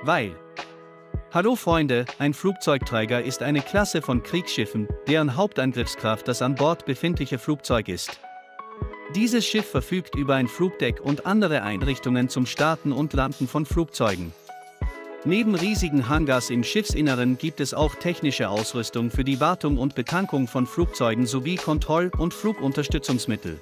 Weil. Hallo Freunde, ein Flugzeugträger ist eine Klasse von Kriegsschiffen, deren Hauptangriffskraft das an Bord befindliche Flugzeug ist. Dieses Schiff verfügt über ein Flugdeck und andere Einrichtungen zum Starten und Landen von Flugzeugen. Neben riesigen Hangars im Schiffsinneren gibt es auch technische Ausrüstung für die Wartung und Betankung von Flugzeugen sowie Kontroll- und Flugunterstützungsmittel.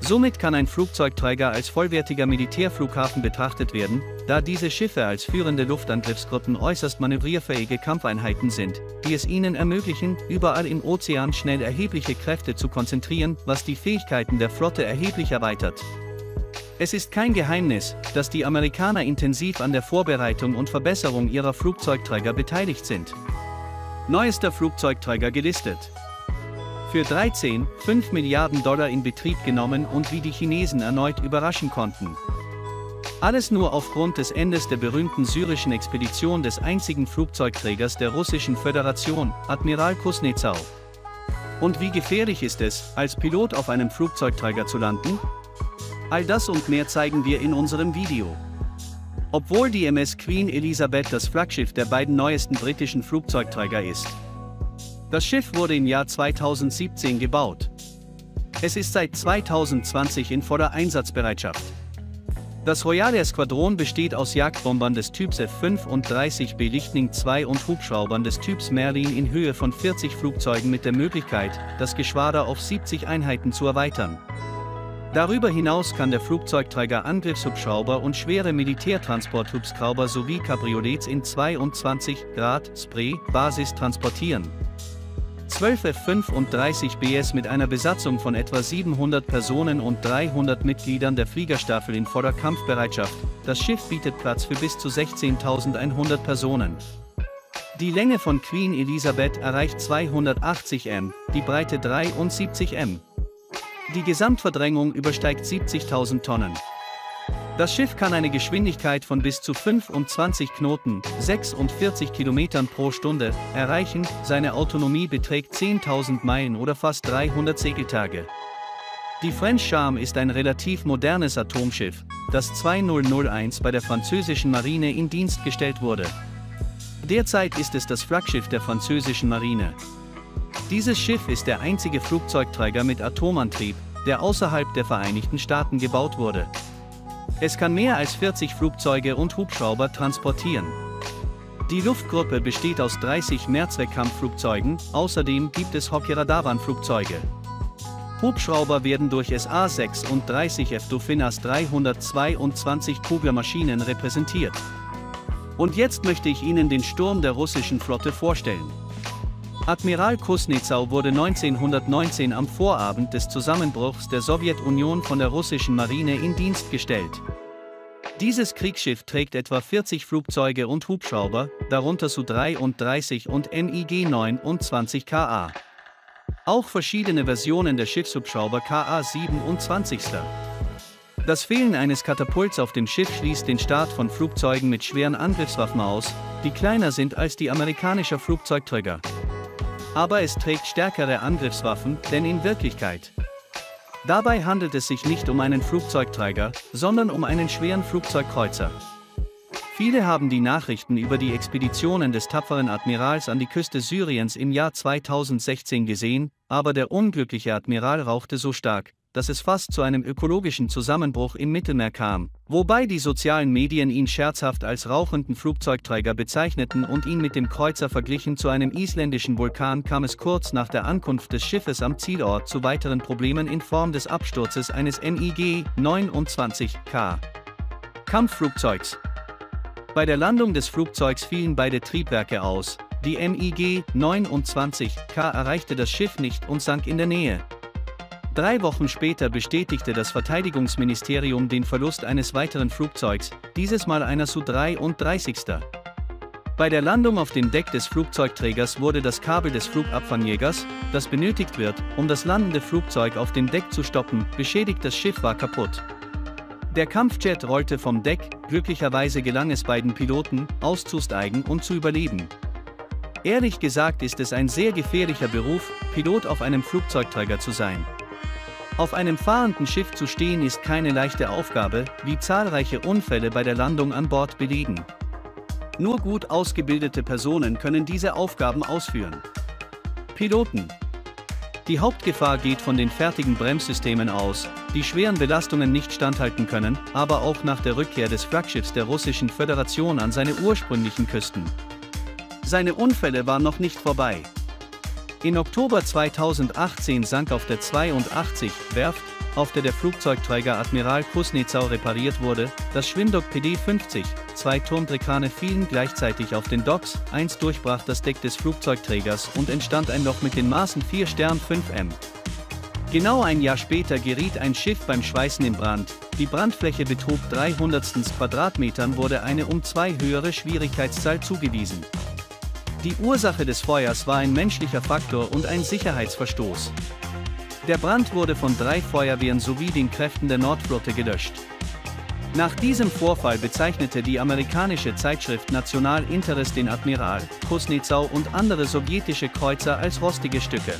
Somit kann ein Flugzeugträger als vollwertiger Militärflughafen betrachtet werden, da diese Schiffe als führende Luftangriffsgruppen äußerst manövrierfähige Kampfeinheiten sind, die es ihnen ermöglichen, überall im Ozean schnell erhebliche Kräfte zu konzentrieren, was die Fähigkeiten der Flotte erheblich erweitert. Es ist kein Geheimnis, dass die Amerikaner intensiv an der Vorbereitung und Verbesserung ihrer Flugzeugträger beteiligt sind. Neuester Flugzeugträger gelistet. Für 13,5 Milliarden Dollar in Betrieb genommen und wie die Chinesen erneut überraschen konnten. Alles nur aufgrund des Endes der berühmten syrischen Expedition des einzigen Flugzeugträgers der Russischen Föderation, Admiral Kuznetsov. Und wie gefährlich ist es, als Pilot auf einem Flugzeugträger zu landen? All das und mehr zeigen wir in unserem Video. Obwohl die MS Queen Elizabeth das Flaggschiff der beiden neuesten britischen Flugzeugträger ist. Das Schiff wurde im Jahr 2017 gebaut. Es ist seit 2020 in voller Einsatzbereitschaft. Das Royal Air Squadron besteht aus Jagdbombern des Typs F-35B Lightning II und Hubschraubern des Typs Merlin in Höhe von 40 Flugzeugen mit der Möglichkeit, das Geschwader auf 70 Einheiten zu erweitern. Darüber hinaus kann der Flugzeugträger Angriffshubschrauber und schwere Militärtransporthubschrauber sowie Cabriolets in 22 Grad Spray-Basis transportieren. 12 F-35Bs mit einer Besatzung von etwa 700 Personen und 300 Mitgliedern der Fliegerstaffel in voller Kampfbereitschaft. Das Schiff bietet Platz für bis zu 16.100 Personen. Die Länge von Queen Elizabeth erreicht 280 m, die Breite 73 m. Die Gesamtverdrängung übersteigt 70.000 Tonnen. Das Schiff kann eine Geschwindigkeit von bis zu 25 Knoten, 46 Kilometern pro Stunde, erreichen, seine Autonomie beträgt 10.000 Meilen oder fast 300 Segeltage. Die French Charme ist ein relativ modernes Atomschiff, das 2001 bei der französischen Marine in Dienst gestellt wurde. Derzeit ist es das Flaggschiff der französischen Marine. Dieses Schiff ist der einzige Flugzeugträger mit Atomantrieb, der außerhalb der Vereinigten Staaten gebaut wurde. Es kann mehr als 40 Flugzeuge und Hubschrauber transportieren. Die Luftgruppe besteht aus 30 Mehrzweckkampfflugzeugen, außerdem gibt es Hawker-Radarbahnflugzeuge. Hubschrauber werden durch SA-36 F Dauphin AS 322 Kuglermaschinen repräsentiert. Und jetzt möchte ich Ihnen den Sturm der russischen Flotte vorstellen. Admiral Kuznetsov wurde 1919 am Vorabend des Zusammenbruchs der Sowjetunion von der russischen Marine in Dienst gestellt. Dieses Kriegsschiff trägt etwa 40 Flugzeuge und Hubschrauber, darunter Su-33 und MiG-29 Ka. Auch verschiedene Versionen der Schiffshubschrauber Ka-27. Das Fehlen eines Katapults auf dem Schiff schließt den Start von Flugzeugen mit schweren Angriffswaffen aus, die kleiner sind als die amerikanischen Flugzeugträger. Aber es trägt stärkere Angriffswaffen, denn in Wirklichkeit. Dabei handelt es sich nicht um einen Flugzeugträger, sondern um einen schweren Flugzeugkreuzer. Viele haben die Nachrichten über die Expeditionen des tapferen Admirals an die Küste Syriens im Jahr 2016 gesehen, aber der unglückliche Admiral rauchte so stark, dass es fast zu einem ökologischen Zusammenbruch im Mittelmeer kam, wobei die sozialen Medien ihn scherzhaft als rauchenden Flugzeugträger bezeichneten und ihn mit dem Kreuzer verglichen. Zu einem isländischen Vulkan kam es kurz nach der Ankunft des Schiffes am Zielort zu weiteren Problemen in Form des Absturzes eines MiG-29 K Kampfflugzeugs. Bei der Landung des Flugzeugs fielen beide Triebwerke aus, die MiG-29 K erreichte das Schiff nicht und sank in der Nähe. 3 Wochen später bestätigte das Verteidigungsministerium den Verlust eines weiteren Flugzeugs, dieses Mal einer Su-33. Bei der Landung auf dem Deck des Flugzeugträgers wurde das Kabel des Flugabfangjägers, das benötigt wird, um das landende Flugzeug auf dem Deck zu stoppen, beschädigt. Das Schiff war kaputt. Der Kampfjet rollte vom Deck, glücklicherweise gelang es beiden Piloten, auszusteigen und zu überleben. Ehrlich gesagt ist es ein sehr gefährlicher Beruf, Pilot auf einem Flugzeugträger zu sein. Auf einem fahrenden Schiff zu stehen ist keine leichte Aufgabe, wie zahlreiche Unfälle bei der Landung an Bord belegen. Nur gut ausgebildete Personen können diese Aufgaben ausführen. Piloten. Die Hauptgefahr geht von den fertigen Bremssystemen aus, die schweren Belastungen nicht standhalten können, aber auch nach der Rückkehr des Flaggschiffs der Russischen Föderation an seine ursprünglichen Küsten. Seine Unfälle waren noch nicht vorbei. In Oktober 2018 sank auf der 82 Werft, auf der Flugzeugträger Admiral Kuznetsov repariert wurde, das Schwimmdock PD-50. 2 Turmträgkrane fielen gleichzeitig auf den Docks, eins durchbrach das Deck des Flugzeugträgers und entstand ein Loch mit den Maßen 4 Stern 5M. Genau ein Jahr später geriet ein Schiff beim Schweißen in Brand, die Brandfläche betrug 300 Quadratmetern, wurde eine um 2 höhere Schwierigkeitszahl zugewiesen. Die Ursache des Feuers war ein menschlicher Faktor und ein Sicherheitsverstoß. Der Brand wurde von 3 Feuerwehren sowie den Kräften der Nordflotte gelöscht. Nach diesem Vorfall bezeichnete die amerikanische Zeitschrift National Interest den Admiral Kuznetsov und andere sowjetische Kreuzer als rostige Stücke.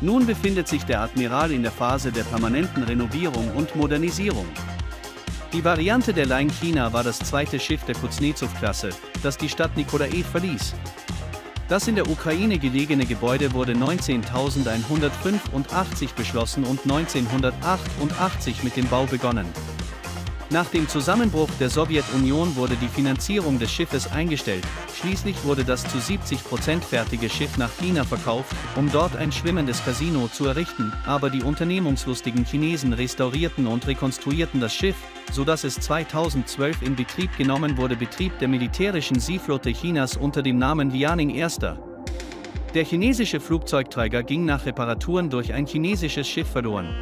Nun befindet sich der Admiral in der Phase der permanenten Renovierung und Modernisierung. Die Variante der Line China war das zweite Schiff der Kuznetsov-Klasse, das die Stadt Nikolaev verließ. Das in der Ukraine gelegene Gebäude wurde 19.185 beschlossen und 1988 mit dem Bau begonnen. Nach dem Zusammenbruch der Sowjetunion wurde die Finanzierung des Schiffes eingestellt, schließlich wurde das zu 70% fertige Schiff nach China verkauft, um dort ein schwimmendes Casino zu errichten, aber die unternehmungslustigen Chinesen restaurierten und rekonstruierten das Schiff, sodass es 2012 in Betrieb genommen wurde. Betrieb der militärischen Seeflotte Chinas unter dem Namen Liaoning I. Der chinesische Flugzeugträger ging nach Reparaturen durch ein chinesisches Schiff verloren.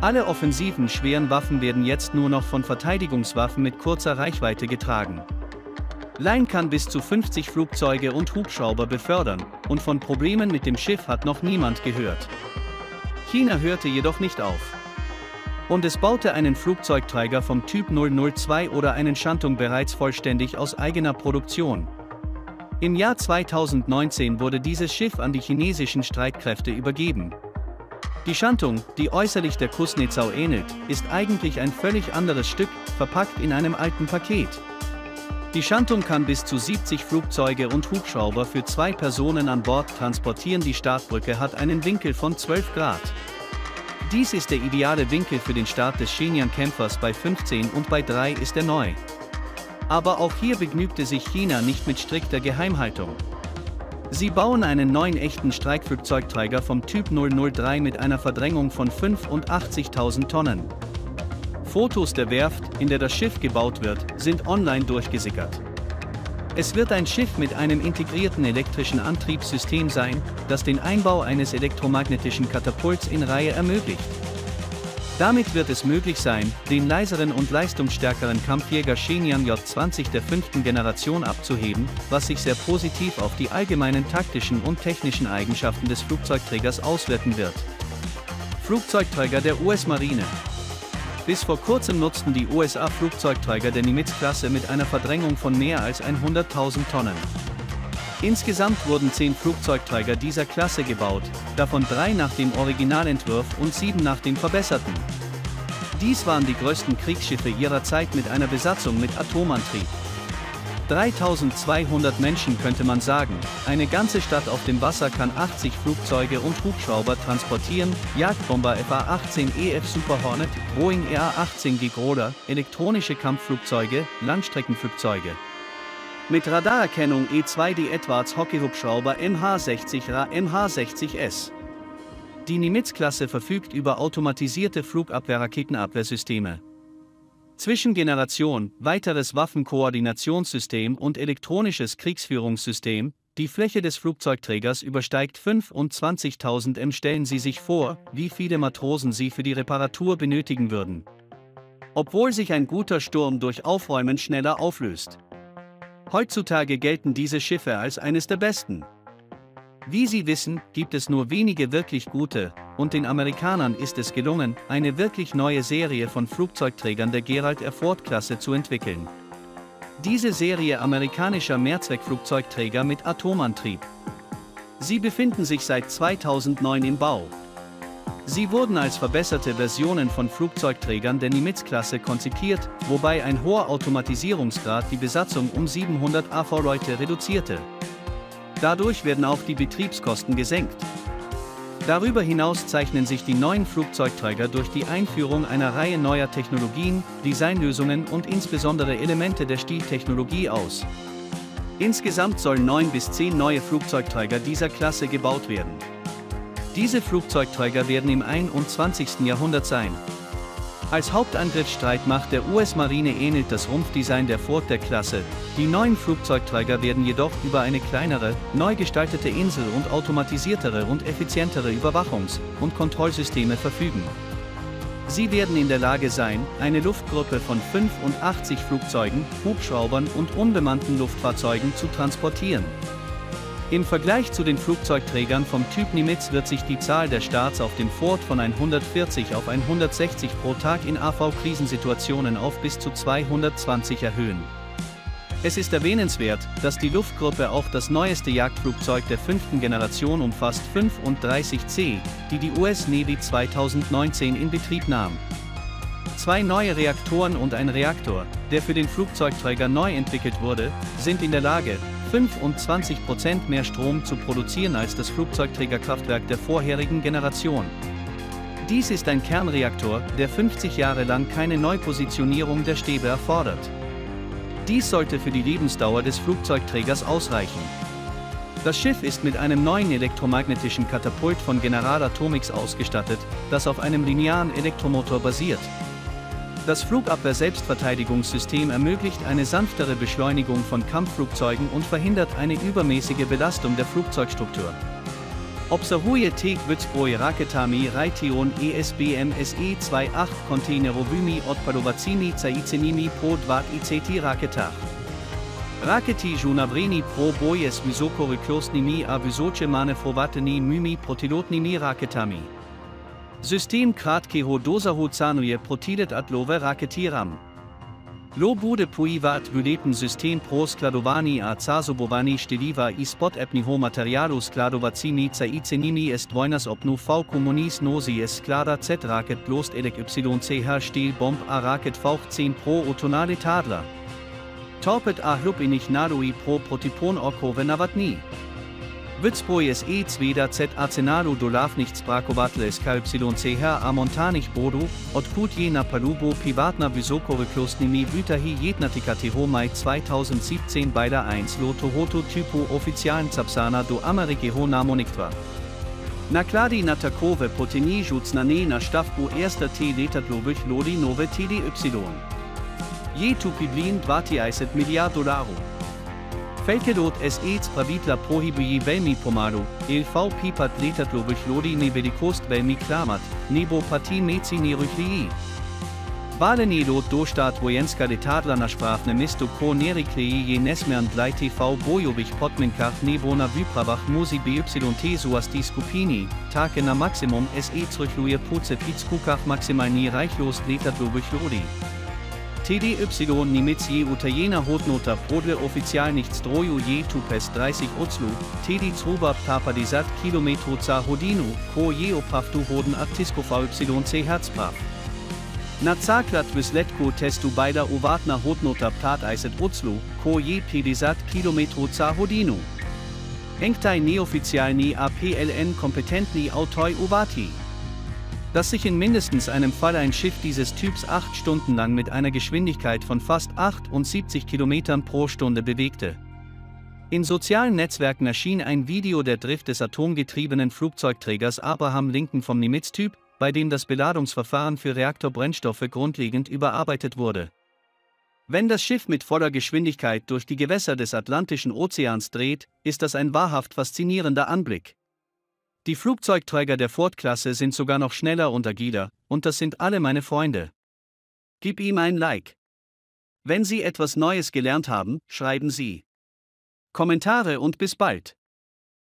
Alle offensiven schweren Waffen werden jetzt nur noch von Verteidigungswaffen mit kurzer Reichweite getragen. Line kann bis zu 50 Flugzeuge und Hubschrauber befördern, und von Problemen mit dem Schiff hat noch niemand gehört. China hörte jedoch nicht auf. Und es baute einen Flugzeugträger vom Typ 002 oder einen Shantung bereits vollständig aus eigener Produktion. Im Jahr 2019 wurde dieses Schiff an die chinesischen Streitkräfte übergeben. Die Shantung, die äußerlich der Kuznetsov ähnelt, ist eigentlich ein völlig anderes Stück, verpackt in einem alten Paket. Die Shantung kann bis zu 70 Flugzeuge und Hubschrauber für 2 Personen an Bord transportieren. Die Startbrücke hat einen Winkel von 12 Grad. Dies ist der ideale Winkel für den Start des Shenyang-Kämpfers bei 15 und bei 3 ist er neu. Aber auch hier begnügte sich China nicht mit strikter Geheimhaltung. Sie bauen einen neuen echten Streikflugzeugträger vom Typ 003 mit einer Verdrängung von 85.000 Tonnen. Fotos der Werft, in der das Schiff gebaut wird, sind online durchgesickert. Es wird ein Schiff mit einem integrierten elektrischen Antriebssystem sein, das den Einbau eines elektromagnetischen Katapults in Reihe ermöglicht. Damit wird es möglich sein, den leiseren und leistungsstärkeren Kampfjäger Shenyang J-20 der 5. Generation abzuheben, was sich sehr positiv auf die allgemeinen taktischen und technischen Eigenschaften des Flugzeugträgers auswirken wird. Flugzeugträger der US-Marine. Bis vor kurzem nutzten die USA Flugzeugträger der Nimitz-Klasse mit einer Verdrängung von mehr als 100.000 Tonnen. Insgesamt wurden 10 Flugzeugträger dieser Klasse gebaut, davon 3 nach dem Originalentwurf und 7 nach dem verbesserten. Dies waren die größten Kriegsschiffe ihrer Zeit mit einer Besatzung mit Atomantrieb. 3200 Menschen könnte man sagen, eine ganze Stadt auf dem Wasser kann 80 Flugzeuge und Hubschrauber transportieren, Jagdbomber FA-18EF Super Hornet, Boeing EA-18G Groller, elektronische Kampfflugzeuge, Langstreckenflugzeuge. Mit Radarerkennung E-2D Edwards Hockeyhubschrauber MH-60 Ra MH-60S. Die Nimitz-Klasse verfügt über automatisierte Flugabwehrraketenabwehrsysteme. Zwischengeneration, weiteres Waffenkoordinationssystem und elektronisches Kriegsführungssystem. Die Fläche des Flugzeugträgers übersteigt 25.000 m. Stellen Sie sich vor, wie viele Matrosen Sie für die Reparatur benötigen würden. Obwohl sich ein guter Sturm durch Aufräumen schneller auflöst. Heutzutage gelten diese Schiffe als eines der besten. Wie Sie wissen, gibt es nur wenige wirklich gute, und den Amerikanern ist es gelungen, eine wirklich neue Serie von Flugzeugträgern der Gerald R. Ford-Klasse zu entwickeln. Diese Serie amerikanischer Mehrzweckflugzeugträger mit Atomantrieb. Sie befinden sich seit 2009 im Bau. Sie wurden als verbesserte Versionen von Flugzeugträgern der Nimitz-Klasse konzipiert, wobei ein hoher Automatisierungsgrad die Besatzung um 700 AV-Leute reduzierte. Dadurch werden auch die Betriebskosten gesenkt. Darüber hinaus zeichnen sich die neuen Flugzeugträger durch die Einführung einer Reihe neuer Technologien, Designlösungen und insbesondere Elemente der Stiltechnologie aus. Insgesamt sollen 9 bis 10 neue Flugzeugträger dieser Klasse gebaut werden. Diese Flugzeugträger werden im 21. Jahrhundert sein. Als Hauptangriffsstreitmacht der US-Marine ähnelt das Rumpfdesign der Ford der Klasse. Die neuen Flugzeugträger werden jedoch über eine kleinere, neu gestaltete Insel und automatisiertere und effizientere Überwachungs- und Kontrollsysteme verfügen. Sie werden in der Lage sein, eine Luftgruppe von 85 Flugzeugen, Hubschraubern und unbemannten Luftfahrzeugen zu transportieren. Im Vergleich zu den Flugzeugträgern vom Typ Nimitz wird sich die Zahl der Starts auf dem Ford von 140 auf 160 pro Tag in AV-Krisensituationen auf bis zu 220 erhöhen. Es ist erwähnenswert, dass die Luftgruppe auch das neueste Jagdflugzeug der 5. Generation umfasst, 35C, die die US Navy 2019 in Betrieb nahm. 2 neue Reaktoren und ein Reaktor, der für den Flugzeugträger neu entwickelt wurde, sind in der Lage, 25% mehr Strom zu produzieren als das Flugzeugträgerkraftwerk der vorherigen Generation. Dies ist ein Kernreaktor, der 50 Jahre lang keine Neupositionierung der Stäbe erfordert. Dies sollte für die Lebensdauer des Flugzeugträgers ausreichen. Das Schiff ist mit einem neuen elektromagnetischen Katapult von General Atomics ausgestattet, das auf einem linearen Elektromotor basiert. Das Flugabwehr-Selbstverteidigungssystem ermöglicht eine sanftere Beschleunigung von Kampfflugzeugen und verhindert eine übermäßige Belastung der Flugzeugstruktur. Observuje tek Vyzbroj raketami Raytheon ESBM SE-28 kontejnerovými odpadovacími zařízeními pro 20 raketách. Rakety žunavření pro boje s vysokorychlostními a vysoce manevrovatnými protilotními raketami. Systém krátkého dosahu cánuje protilet atlové rakety RAM. Lo bude používat vylepšený systém pro skladování a zásobování štiliva I spotebního materiálu skladovacími zařízeními jest dvojnásobnou v nozi jest sklada Z raket blost YC styl bomb a raket V10 pro autonál letadla. Torped a hlubinných nádoj pro protipon okowe nawatní. Vyzbroj SE-2 Z arsenalu dolav nichts brakowatle SKYCH a montanych bodu, odkud je na palubu privátna vysokorychlostnými vytahy jednatikateho maj 2017 beider 1 lotohoto typu oficjaln zapsana do Amerikeho namonictva. Naklady na takowe potenie rzucane na stavbu erster letadlových lodi nowe TDY. Je tu piblin 20 miliard dolarów. Felkelot SE pravidla pohybuje velmi pomalu, LV pipat letadlových lodi ne velikost velmi klamat, nebo patí meci nerychleji. Valeni lot dostat vojenska letadla na správne mesto ko nerychleji je nesmern dla TV bojových podmínkách nebo na výpravách musí BYT zuasti skupiny, také na maximum SE zrychluje po cepitskukách maximální rychlost letadlových lodi. TDY Nimitz je utajena hodnota podle oficialnych zdrojów je tupes 30 oclu, tedy zhruba 50 km za hodinu, ko je opravdu hoden artiskował YC Herzpraw. Na základ výsledku testu beider uvatna hodnota 50 oclu, ko je 50 km za hodinu. Engtaj neoficialni a PLN kompetentni autoj uvati. Dass sich in mindestens einem Fall ein Schiff dieses Typs 8 Stunden lang mit einer Geschwindigkeit von fast 78 km pro Stunde bewegte. In sozialen Netzwerken erschien ein Video der Drift des atomgetriebenen Flugzeugträgers Abraham Lincoln vom Nimitz-Typ, bei dem das Beladungsverfahren für Reaktorbrennstoffe grundlegend überarbeitet wurde. Wenn das Schiff mit voller Geschwindigkeit durch die Gewässer des Atlantischen Ozeans dreht, ist das ein wahrhaft faszinierender Anblick. Die Flugzeugträger der Ford-Klasse sind sogar noch schneller und agiler, und das sind alle meine Freunde. Gib ihm ein Like. Wenn Sie etwas Neues gelernt haben, schreiben Sie Kommentare und bis bald.